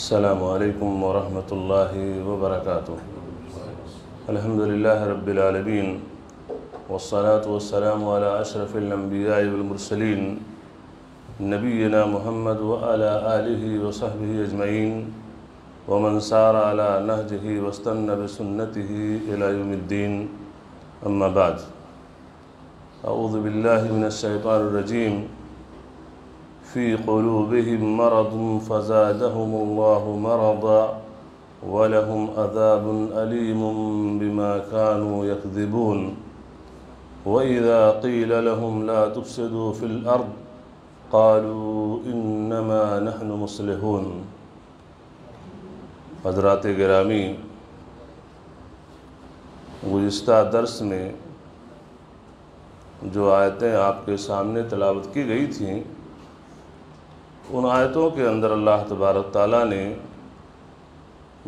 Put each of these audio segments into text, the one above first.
السلام علیکم ورحمۃ اللہ وبرکاتہ۔ الحمد للہ رب العالمین والصلاة والسلام علی اشرف الانبیاء والمرسلین نبینا محمد وعلی آلہ وصحبہ اجمعین ومن سار علی نہجہ واستنى بسنتہ الی یوم الدین، اما بعد۔ اعوذ باللہ من الشیطان الرجیم۔ فی قلوبہم مرض فزادہم اللہ مرضا ولہم عذاب علیم بما كانوا یکذبون وإذا قیل لهم لا تفسدوا فی الارض قالوا انما نحن مصلحون۔ حضرات گرامی، گزشتہ درس میں جو آیتیں آپ کے سامنے تلاوت کی گئی تھیں، ان آیتوں کے اندر اللہ تبارک تعالیٰ نے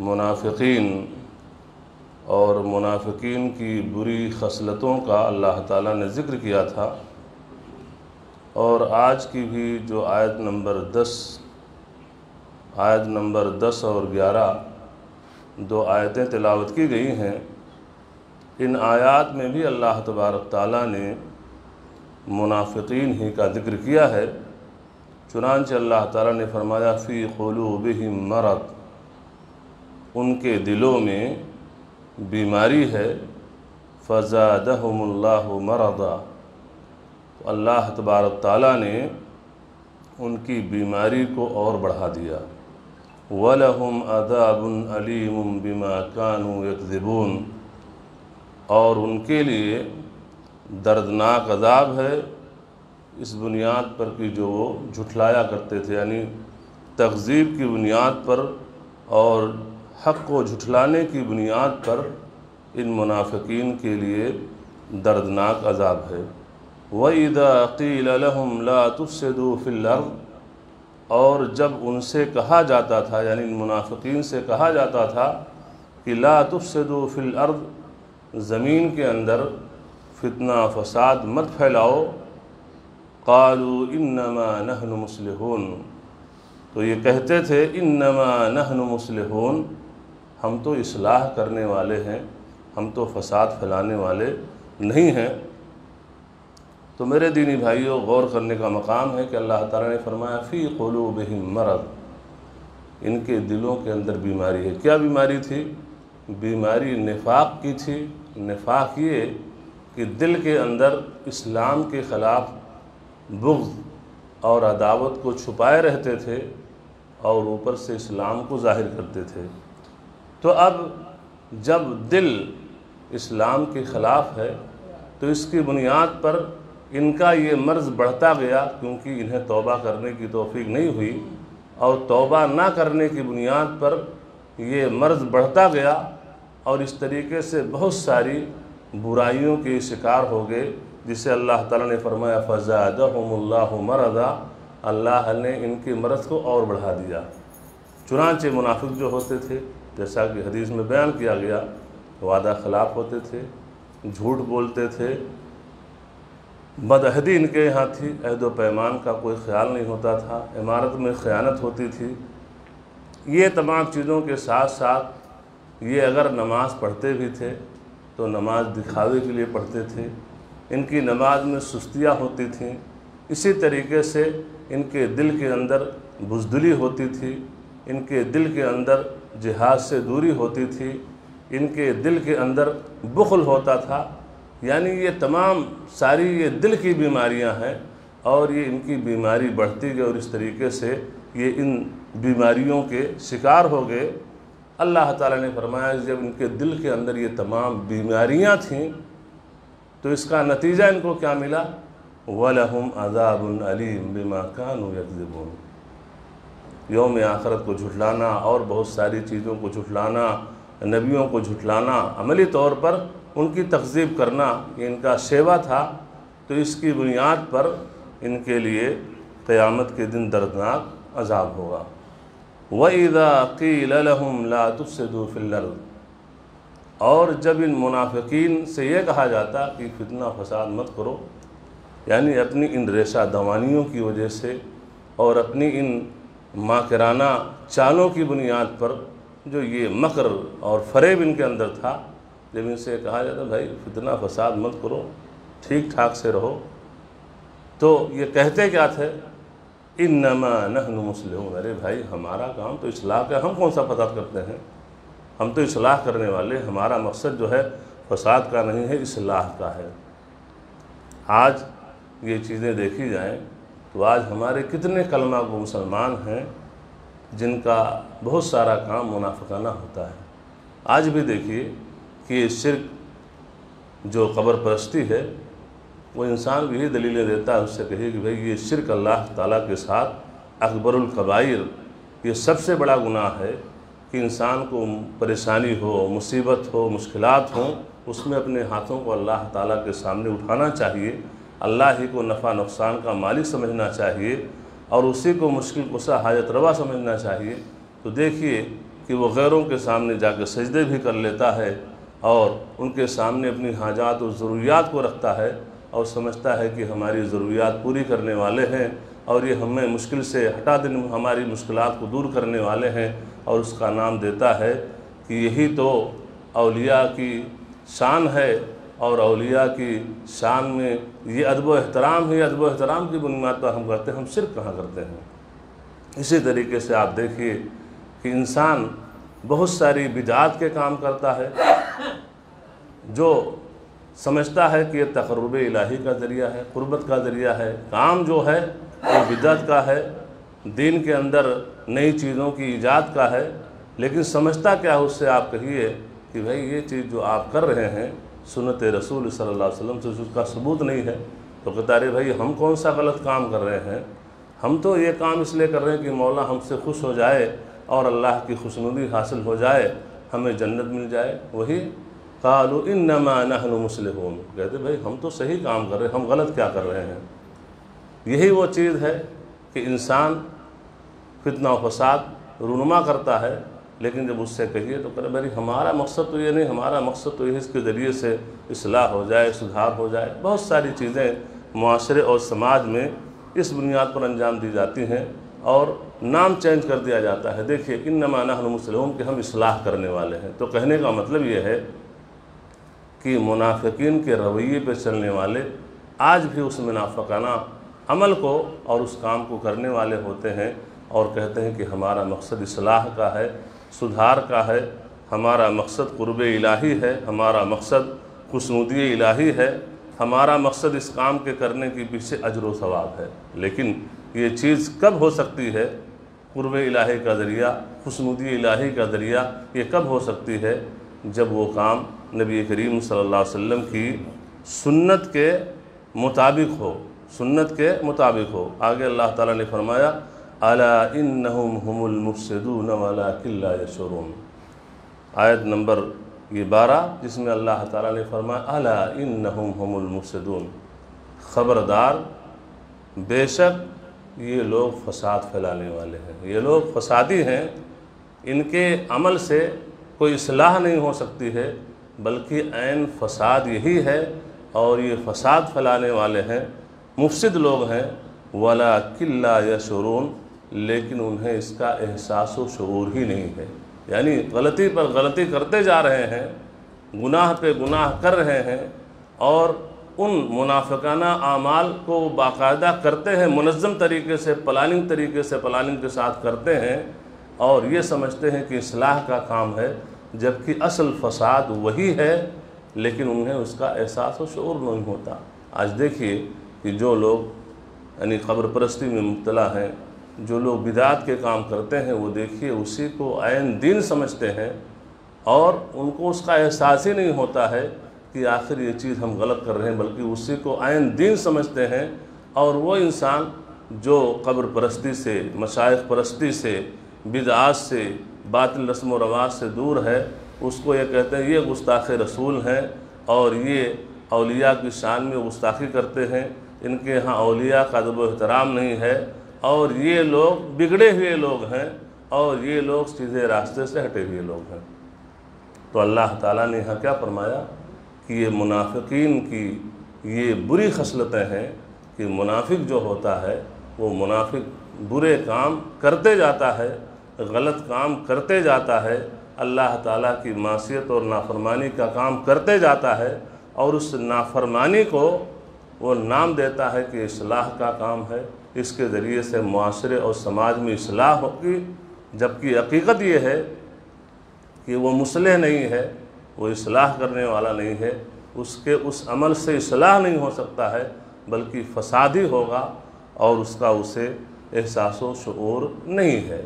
منافقین اور منافقین کی بری خصلتوں کا اللہ تعالیٰ نے ذکر کیا تھا، اور آج کی بھی جو آیت نمبر 10 اور 11 دو آیتیں تلاوت کی گئی ہیں، ان آیات میں بھی اللہ تبارک تعالیٰ نے منافقین ہی کا ذکر کیا ہے۔ چنانچہ اللہ تعالیٰ نے فرمایا فی قلوبہم مرض، ان کے دلوں میں بیماری ہے، فزادہم اللہ مرضا، تو اللہ تبارک تعالیٰ نے ان کی بیماری کو اور بڑھا دیا۔ وَلَهُمْ عَذَابٌ عَلِيمٌ بِمَا كَانُوا يَكْذِبُونَ، اور ان کے لیے دردناک عذاب ہے اس بنیاد پر کہ جو وہ جھٹلایا کرتے تھے، یعنی تکذیب کی بنیاد پر اور حق کو جھٹلانے کی بنیاد پر ان منافقین کے لیے دردناک عذاب ہے۔ وَإِذَا قِيلَ لَهُمْ لَا تُفْسِدُوا فِي الْأَرْضِ، اور جب ان سے کہا جاتا تھا، یعنی ان منافقین سے کہا جاتا تھا کہ لا تفسدوا فی الارض، زمین کے اندر فتنہ فساد مت پھیلاؤ، قالوا انما نحن مصلحون، تو یہ کہتے تھے انما نحن مصلحون، ہم تو اصلاح کرنے والے ہیں، ہم تو فساد پھیلانے والے نہیں ہیں۔ تو میرے دینی بھائیوں، غور کرنے کا مقام ہے کہ اللہ تعالیٰ نے فرمایا فی قلوبہم مرض، ان کے دلوں کے اندر بیماری ہے۔ کیا بیماری تھی؟ بیماری نفاق کی تھی۔ نفاق یہ کہ دل کے اندر اسلام کے خلاف بغض اور عداوت کو چھپائے رہتے تھے اور اوپر سے اسلام کو ظاہر کرتے تھے۔ تو اب جب دل اسلام کے خلاف ہے تو اس کی بنیاد پر ان کا یہ مرض بڑھتا گیا، کیونکہ انہیں توبہ کرنے کی توفیق نہیں ہوئی، اور توبہ نہ کرنے کی بنیاد پر یہ مرض بڑھتا گیا، اور اس طریقے سے بہت ساری برائیوں کے شکار ہو گئے، جسے اللہ تعالیٰ نے فرمایا فزادہم اللہ مرضا، اللہ نے ان کے مرض کو اور بڑھا دیا۔ چنانچہ منافق جو ہوتے تھے، جیسا کہ حدیث میں بیان کیا گیا، وعدہ خلاف ہوتے تھے، جھوٹ بولتے تھے، بدعہدی ان کے یہاں تھی، عہد و پیمان کا کوئی خیال نہیں ہوتا تھا، امارت میں خیانت ہوتی تھی۔ یہ تمام چیزوں کے ساتھ ساتھ یہ اگر نماز پڑھتے بھی تھے تو نماز دکھاوے کے لیے پڑھتے تھے، ان کی نماز میں سستیاں ہوتی تھیں، اسی طریقے سے ان کے دل کے اندر بزدلی ہوتی تھی، ان کے دل کے اندر جہاد سے دوری ہوتی تھی، ان کے دل کے اندر بخل ہوتا تھا، یعنی یہ تمام ساری یہ دل کی بیماریاں ہیں، اور یہ ان کی بیماری بڑھتی گئی، اور اس طریقے سے یہ ان بیماریوں کے شکار ہو گئے۔ اللہ تعالیٰ نے فرمایا جب ان کے دل کے اندر یہ تمام بیماریاں تھیں تو اس کا نتیجہ ان کو کیا ملا؟ وَلَهُمْ عَذَابٌ عَلِيمٌ بِمَا كَانُوا يَكْذِبُونَ، یوم آخرت کو جھٹلانا اور بہت ساری چیزوں کو جھٹلانا، نبیوں کو جھٹلانا، عملی طور پر ان کی تکذیب کرنا، یہ ان کا شیوا تھا، تو اس کی بنیاد پر ان کے لیے قیامت کے دن دردناک عذاب ہوگا۔ وَإِذَا قِيلَ لَهُمْ لَا تُفْسِدُوا فِي الْأَرْضِ، اور جب ان منافقین سے یہ کہا جاتا کہ فتنہ فساد مت کرو، یعنی اپنی ان ریشہ دوانیوں کی وجہ سے اور اپنی ان ماکرانہ چالوں کی بنیاد پر جو یہ مکر اور فریب ان کے اندر تھا، جب ان سے کہا جاتا بھائی فتنہ فساد مت کرو، ٹھیک ٹھاک سے رہو، تو یہ کہتے کیا تھے؟ انما نحن مصلحون، ارے بھائی ہمارا کام تو اصلاح کا، ہم کون سا فساد کرتے ہیں؟ ہم تو اصلاح کرنے والے، ہمارا مقصد جو ہے فساد کا نہیں ہے، اصلاح کا ہے۔ آج یہ چیزیں دیکھی جائیں تو آج ہمارے کتنے کلمہ گو مسلمان ہیں جن کا بہت سارا کام منافقانہ ہوتا ہے۔ آج بھی دیکھیے کہ یہ شرک جو قبر پرستی ہے، وہ انسان بھی یہی دلیلیں دیتا ہے، اس سے کہیے کہ بھئی یہ شرک اللہ تعالیٰ کے ساتھ اکبر الکبائر، یہ سب سے بڑا گناہ ہے کہ انسان کو پریشانی ہو، مصیبت ہو، مشکلات ہوں، اس میں اپنے ہاتھوں کو اللہ تعالیٰ کے سامنے اٹھانا چاہیے، اللہ ہی کو نفع نقصان کا مالک سمجھنا چاہیے اور اسی کو مشکل کشا حاجت روا سمجھنا چاہیے۔ تو دیکھیے کہ وہ غیروں کے سامنے جا کے سجدے بھی کر لیتا ہے اور ان کے سامنے اپنی حاجات و ضروریات کو رکھتا ہے اور سمجھتا ہے کہ ہماری ضروریات پوری کرنے والے ہیں اور یہ ہمیں مشکل سے ہٹا دینے، ہماری مشکلات کو دور کرنے والے ہیں، اور اس کا نام دیتا ہے کہ یہی تو اولیاء کی شان ہے، اور اولیاء کی شان میں یہ ادب و احترام ہے، ادب و احترام کی بنیاد پر ہم کرتے ہیں، ہم شرک کہاں کرتے ہیں؟ اسی طریقے سے آپ دیکھیے کہ انسان بہت ساری بدعات کے کام کرتا ہے، جو سمجھتا ہے کہ یہ تقرب الہی کا ذریعہ ہے، قربت کا ذریعہ ہے، کام جو ہے وہ بدعت کا ہے، دین کے اندر نئی چیزوں کی ایجاد کا ہے، لیکن سمجھتا کیا اس سے آپ کہیے کہ بھائی یہ چیز جو آپ کر رہے ہیں سنت رسول صلی اللہ علیہ وسلم سے اس کا ثبوت نہیں ہے، تو کہتا ارے بھائی ہم کون سا غلط کام کر رہے ہیں؟ ہم تو یہ کام اس لیے کر رہے ہیں کہ مولا ہم سے خوش ہو جائے اور اللہ کی خوشنودی حاصل ہو جائے، ہمیں جنت مل جائے۔ وہی قالوا انما نحن مصلحون، کہتے بھائی ہم تو صحیح کام کر رہے ہیں، ہم غلط کیا کر رہے ہیں؟ یہی وہ چیز ہے کہ انسان فتنہ و فساد رونما کرتا ہے، لیکن جب اس سے کہیے تو کہے بھائی ہمارا مقصد تو یہ نہیں، ہمارا مقصد تو یہ اس کے ذریعے سے اصلاح ہو جائے، سدھار ہو جائے۔ بہت ساری چیزیں معاشرے اور سماج میں اس بنیاد پر انجام دی جاتی ہیں اور نام چینج کر دیا جاتا ہے۔ دیکھیے انما نحن مصلحون کہ ہم اصلاح کرنے والے ہیں، تو کہنے کا مطلب یہ ہے کہ منافقین کے رویے پہ چلنے والے آج بھی اس منافقانہ عمل کو اور اس کام کو کرنے والے ہوتے ہیں اور کہتے ہیں کہ ہمارا مقصد اصلاح کا ہے، سدھار کا ہے، ہمارا مقصد قرب الہی ہے، ہمارا مقصد خوشنودی الہی ہے، ہمارا مقصد اس کام کے کرنے کے پیچھے اجر و ثواب ہے۔ لیکن یہ چیز کب ہو سکتی ہے؟ قرب الہی کا ذریعہ، خوشنودی الہی کا ذریعہ یہ کب ہو سکتی ہے؟ جب وہ کام نبی کریم صلی اللہ علیہ وسلم کی سنت کے مطابق ہو، سنت کے مطابق ہو۔ آگے اللہ تعالیٰ نے فرمایا الا انہم هم المفسدون ولکن لا یشعرون، آیت نمبر 12، جس میں اللہ تعالیٰ نے فرمایا الا انہم هم المفسدون، خبردار بے شک یہ لوگ فساد پھیلانے والے ہیں، یہ لوگ فسادی ہیں، ان کے عمل سے کوئی اصلاح نہیں ہو سکتی ہے، بلکہ عین فساد یہی ہے اور یہ فساد پھیلانے والے ہیں، مفسد لوگ ہیں۔ وَلَكِنْ لَا يَشْعُرُونَ، لیکن انہیں اس کا احساس و شعور ہی نہیں ہے، یعنی غلطی پر غلطی کرتے جا رہے ہیں، گناہ پہ گناہ کر رہے ہیں اور ان منافقانہ اعمال کو باقاعدہ کرتے ہیں، منظم طریقے سے، پلاننگ کے ساتھ کرتے ہیں اور یہ سمجھتے ہیں کہ اصلاح کا کام ہے، جبکہ اصل فساد وہی ہے، لیکن انہیں اس کا احساس و شعور نہیں ہوتا۔ آج دیکھیے کہ جو لوگ یعنی قبر پرستی میں مبتلا ہیں، جو لوگ بدعات کے کام کرتے ہیں، وہ دیکھیے اسی کو عین دین سمجھتے ہیں اور ان کو اس کا احساس ہی نہیں ہوتا ہے کہ آخر یہ چیز ہم غلط کر رہے ہیں، بلکہ اسی کو عین دین سمجھتے ہیں۔ اور وہ انسان جو قبر پرستی سے، مشائخ پرستی سے، بدعات سے، باطل رسم و رواج سے دور ہے، اس کو یہ کہتے ہیں یہ گستاخ رسول ہیں اور یہ اولیاء کی شان میں گستاخی کرتے ہیں، ان کے ہاں اولیاء کا ادب و احترام نہیں ہے اور یہ لوگ بگڑے ہوئے لوگ ہیں اور یہ لوگ سیدھے راستے سے ہٹے ہوئے لوگ ہیں۔ تو اللہ تعالیٰ نے یہاں کیا فرمایا کہ یہ منافقین کی یہ بری خصلتیں ہیں کہ منافق جو ہوتا ہے وہ منافق برے کام کرتے جاتا ہے، غلط کام کرتے جاتا ہے، اللہ تعالیٰ کی معصیت اور نافرمانی کا کام کرتے جاتا ہے، اور اس نافرمانی کو وہ نام دیتا ہے کہ اصلاح کا کام ہے، اس کے ذریعے سے معاشرے اور سماج میں اصلاح ہوگی، جبکہ حقیقت یہ ہے کہ وہ مصلح نہیں ہے، وہ اصلاح کرنے والا نہیں ہے، اس عمل سے اصلاح نہیں ہو سکتا ہے، بلکہ فسادی ہوگا، اور اس کا اسے احساس و شعور نہیں ہے۔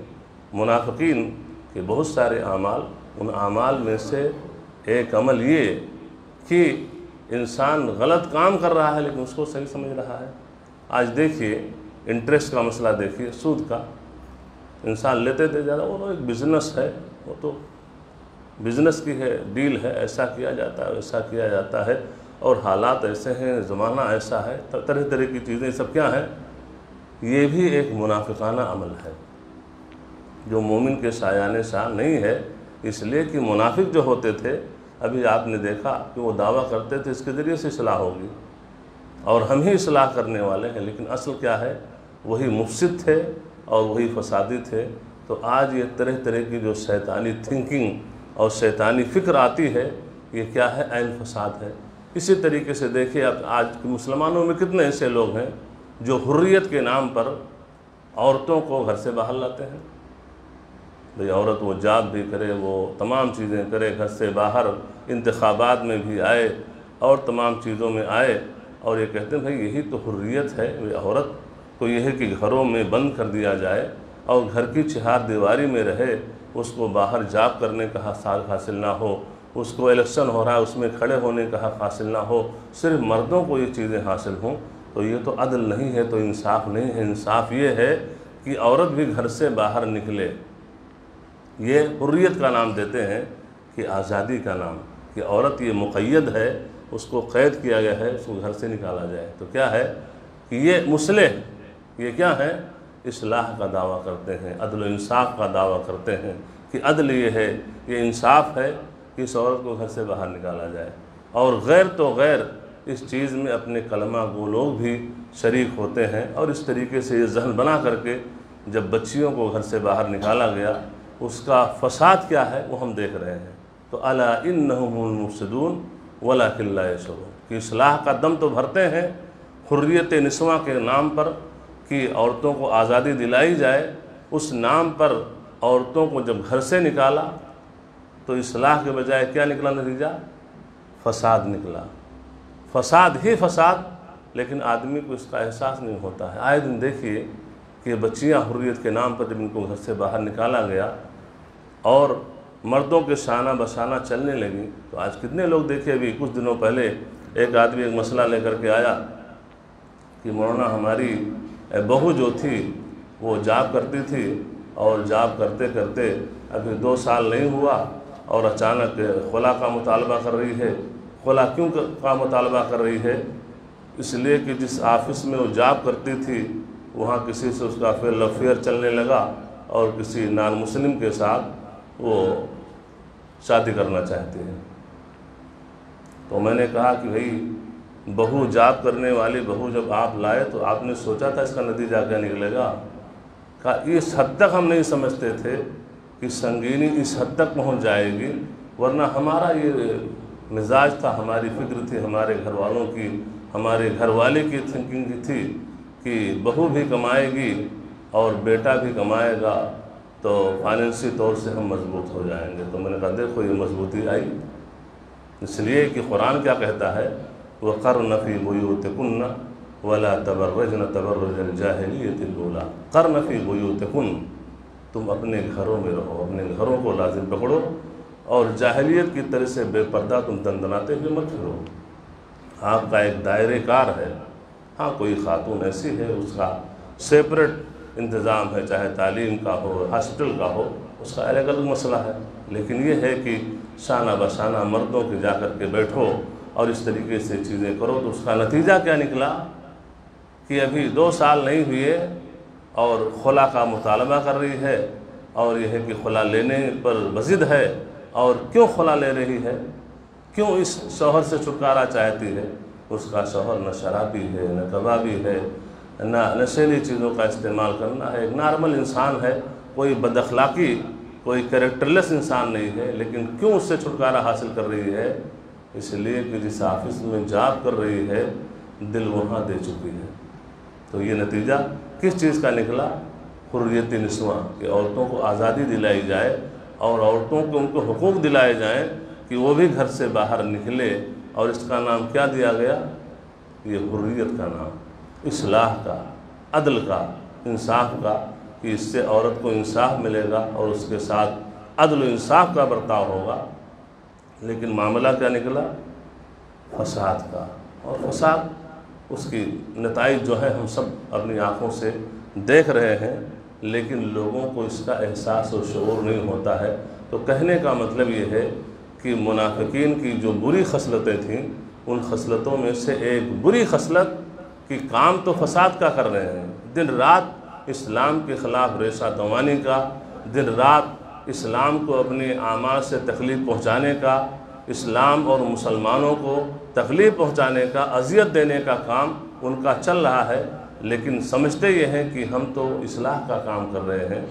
منافقین کے بہت سارے اعمال، ان اعمال میں سے ایک عمل یہ کہ انسان غلط کام کر رہا ہے لیکن اس کو صحیح سمجھ رہا ہے۔ آج دیکھیے انٹرسٹ کا مسئلہ، دیکھیے سود کا، انسان لیتے تھے زیادہ، وہ ایک بزنس ہے، وہ تو بزنس کی ہے، ڈیل ہے، ایسا کیا جاتا ہے، ویسا کیا جاتا ہے، اور حالات ایسے ہیں، زمانہ ایسا ہے، طرح طرح کی چیزیں، سب کیا ہیں؟ یہ بھی ایک منافقانہ عمل ہے جو مومن کے شایان شان نہیں ہے، اس لیے کہ منافق جو ہوتے تھے، ابھی آپ نے دیکھا کہ وہ دعویٰ کرتے تھے اس کے ذریعے سے اصلاح ہوگی اور ہم ہی اصلاح کرنے والے ہیں، لیکن اصل کیا ہے؟ وہی مفسد تھے اور وہی فسادی تھے۔ تو آج یہ طرح طرح کی جو شیطانی تھنکنگ اور شیطانی فکر آتی ہے، یہ کیا ہے؟ عین فساد ہے۔ اسی طریقے سے دیکھیے اب آج مسلمانوں میں کتنے ایسے لوگ ہیں جو حریت کے نام پر عورتوں کو گھر سے باہر لاتے ہیں۔ بھئی عورت وہ جاب بھی کرے، وہ تمام چیزیں کرے، گھر سے باہر انتخابات میں بھی آئے اور تمام چیزوں میں آئے، اور یہ کہتے ہیں بھئی یہی تو حریت ہے۔ عورت کو یہ ہے کہ گھروں میں بند کر دیا جائے اور گھر کی چہار دیواری میں رہے، اس کو باہر جاب کرنے کا حق حاصل نہ ہو، اس کو الیکشن ہو رہا ہے اس میں کھڑے ہونے کا حق حاصل نہ ہو، صرف مردوں کو یہ چیزیں حاصل ہوں، تو یہ تو عدل نہیں ہے، تو انصاف نہیں ہے۔ انصاف یہ ہے کہ عورت بھی گھر سے باہر نکلے۔ یہ حریت کا نام دیتے ہیں کہ آزادی کا نام، کہ عورت یہ مقید ہے، اس کو قید کیا گیا ہے، اس کو گھر سے نکالا جائے۔ تو کیا ہے کہ یہ مصلح، یہ کیا ہے؟ اصلاح کا دعویٰ کرتے ہیں، عدل و انصاف کا دعویٰ کرتے ہیں کہ عدل یہ ہے، یہ انصاف ہے کہ اس عورت کو گھر سے باہر نکالا جائے، اور غیر تو غیر اس چیز میں اپنے کلمہ گو لوگ بھی شریک ہوتے ہیں، اور اس طریقے سے یہ ذہن بنا کر کے جب بچیوں کو گھر سے باہر نکالا گیا، اس کا فساد کیا ہے وہ ہم دیکھ رہے ہیں۔ تو الا انہم هم المفسدون ولکن لا یشعرون، کہ اصلاح کا دم تو بھرتے ہیں حریت نسواں کے نام پر، کہ عورتوں کو آزادی دلائی جائے، اس نام پر عورتوں کو جب گھر سے نکالا تو اصلاح کے بجائے کیا نکلا نتیجہ؟ فساد نکلا، فساد ہی فساد، لیکن آدمی کو اس کا احساس نہیں ہوتا ہے۔ آئے دن دیکھیے کہ بچیاں حریت کے نام پر جب ان کو گھر سے باہر نکالا گیا اور مردوں کے شانہ بشانہ چلنے لگیں، تو آج کتنے لوگ دیکھے، ابھی کچھ دنوں پہلے ایک آدمی ایک مسئلہ لے کر کے آیا کہ مولانا ہماری بہو جو تھی وہ جاب کرتی تھی، اور جاب کرتے کرتے ابھی 2 سال نہیں ہوا اور اچانک خلا کا مطالبہ کر رہی ہے۔ خلا کیوں کا مطالبہ کر رہی ہے؟ اس لیے کہ جس آفس میں وہ جاب کرتی تھی وہاں کسی سے اس کا لو افیئر چلنے لگا، اور کسی نان مسلم کے ساتھ وہ شادی کرنا چاہتی ہے۔ تو میں نے کہا کہ بھئی بہو جاب کرنے والی بہو جب آپ لائے تو آپ نے سوچا تھا اس کا نتیجہ کیا نکلے گا؟ کہا اس حد تک ہم نہیں سمجھتے تھے کہ سنگینی اس حد تک پہنچ جائے گی، ورنہ ہمارا یہ مزاج تھا، ہماری فکر تھی، ہمارے گھر والوں کی، ہمارے گھر والے کی تھنکنگ تھی کہ بہو بھی کمائے گی اور بیٹا بھی کمائے گا تو فائنینسی طور سے ہم مضبوط ہو جائیں گے۔ تو میں نے کہا دیکھو یہ مضبوطی آئی، اس لیے کہ قرآن کیا کہتا ہے؟ وَقَرْنَ فِي بُيُوتِكُنَّ وَلَا تَبَرَّجْنَ تَبَرُّجَ الْجَاهِلِيَّةِ الْأُولَىٰ، قَرْنَ فِي بُيُوتِكُنَّ، تم اپنے گھروں میں رہو، اپنے گھروں کو لازم پکڑو، اور جاہلیت کی طرح سے بے پردہ تم دندناتے ہوئے مت پھرو۔ آپ کا ایک دائرے کار ہے، ہاں کوئی خاتون ایسی ہے اس کا سیپریٹ انتظام ہے، چاہے تعلیم کا ہو، ہاسپٹل کا ہو، اس کا الگ الگ مسئلہ ہے، لیکن یہ ہے کہ شانہ بشانہ مردوں کے جا کر کے بیٹھو اور اس طریقے سے چیزیں کرو، تو اس کا نتیجہ کیا نکلا کہ ابھی 2 سال نہیں ہوئے اور خلا کا مطالبہ کر رہی ہے، اور یہ ہے کہ خلا لینے پر بضد ہے۔ اور کیوں خلا لے رہی ہے؟ کیوں اس شوہر سے چھٹکارا چاہتی ہے؟ اس کا شوہر نہ شرابی ہے، نہ کبابی ہے، نشیلی چیزوں کا استعمال کرنا ہے۔ ایک نارمل انسان ہے، کوئی بد اخلاقی، کوئی کریکٹرلیس انسان نہیں ہے، لیکن کیوں اس سے چھٹکارا حاصل کر رہی ہے؟ اس لیے کہ جس آفس میں جاب کر رہی ہے دل وہاں دے چکی ہے۔ تو یہ نتیجہ کس چیز کا نکلا؟ حریت نسواں، کہ عورتوں کو آزادی دلائی جائے اور عورتوں کو ان کو حقوق دلائے جائیں کہ وہ بھی گھر سے باہر نکلے، اور اس کا نام کیا دیا گیا؟ یہ حریت کا نام، اصلاح کا، عدل کا، انصاف کا، کہ اس سے عورت کو انصاف ملے گا اور اس کے ساتھ عدل و انصاف کا برتاؤ ہوگا۔ لیکن معاملہ کیا نکلا؟ فساد کا، اور فساد اس کی نتائج جو ہے ہم سب اپنی آنکھوں سے دیکھ رہے ہیں، لیکن لوگوں کو اس کا احساس و شعور نہیں ہوتا ہے۔ تو کہنے کا مطلب یہ ہے کہ منافقین کی جو بری خصلتیں تھیں، ان خصلتوں میں سے ایک بری خصلت کہ کام تو فساد کا کر رہے ہیں، دن رات اسلام کے خلاف ریشہ دوانی کا، دن رات اسلام کو اپنے اعمال سے تکلیف پہنچانے کا، اسلام اور مسلمانوں کو تکلیف پہنچانے کا، اذیت دینے کا کام ان کا چل رہا ہے، لیکن سمجھتے یہ ہیں کہ ہم تو اصلاح کا کام کر رہے ہیں،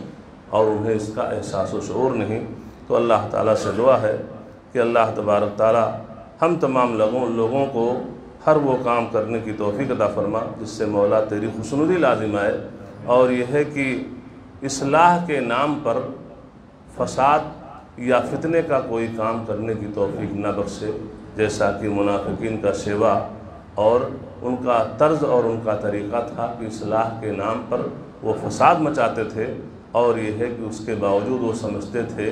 اور انہیں اس کا احساس و شعور نہیں۔ تو اللہ تعالیٰ سے دعا ہے کہ اللہ تبارک تعالیٰ ہم تمام لوگوں کو ہر وہ کام کرنے کی توفیق عطا فرما جس سے مولا تیری خوشنودی لازم آئے، اور یہ ہے کہ اصلاح کے نام پر فساد یا فتنے کا کوئی کام کرنے کی توفیق نہ بخشے، جیسا کہ منافقین کا شیوا اور ان کا طرز اور ان کا طریقہ تھا کہ اصلاح کے نام پر وہ فساد مچاتے تھے، اور یہ ہے کہ اس کے باوجود وہ سمجھتے تھے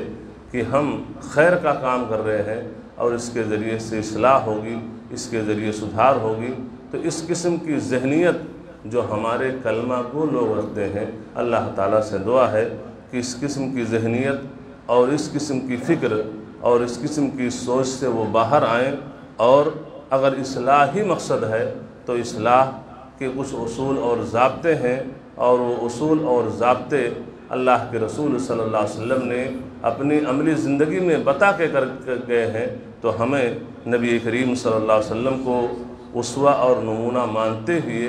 کہ ہم خیر کا کام کر رہے ہیں اور اس کے ذریعے سے اصلاح ہوگی، اس کے ذریعے سدھار ہوگی۔ تو اس قسم کی ذہنیت جو ہمارے کلمہ کو لوگ رکھتے ہیں، اللہ تعالیٰ سے دعا ہے کہ اس قسم کی ذہنیت اور اس قسم کی فکر اور اس قسم کی سوچ سے وہ باہر آئیں، اور اگر اصلاح ہی مقصد ہے تو اصلاح کے کچھ اصول اور ضابطے ہیں، اور وہ اصول اور ضابطے اللہ کے رسول صلی اللہ علیہ وسلم نے اپنی عملی زندگی میں بتا کے کر گئے ہیں۔ تو ہمیں نبی کریم صلی اللہ علیہ وسلم کو اسوہ اور نمونہ مانتے ہوئے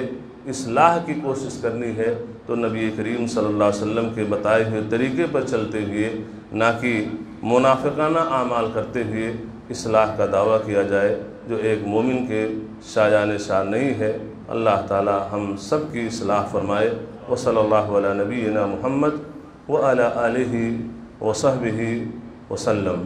اصلاح کی کوشش کرنی ہے، تو نبی کریم صلی اللہ علیہ وسلم کے بتائے ہوئے طریقے پر چلتے ہوئے، نہ کہ منافقانہ اعمال کرتے ہوئے اصلاح کا دعویٰ کیا جائے، جو ایک مومن کے شایان شان نہیں ہے۔ اللہ تعالی ہم سب کی اصلاح فرمائے۔ وصلی اللہ علی نبینا محمد وعلی آلہ وصحبہ وسلم۔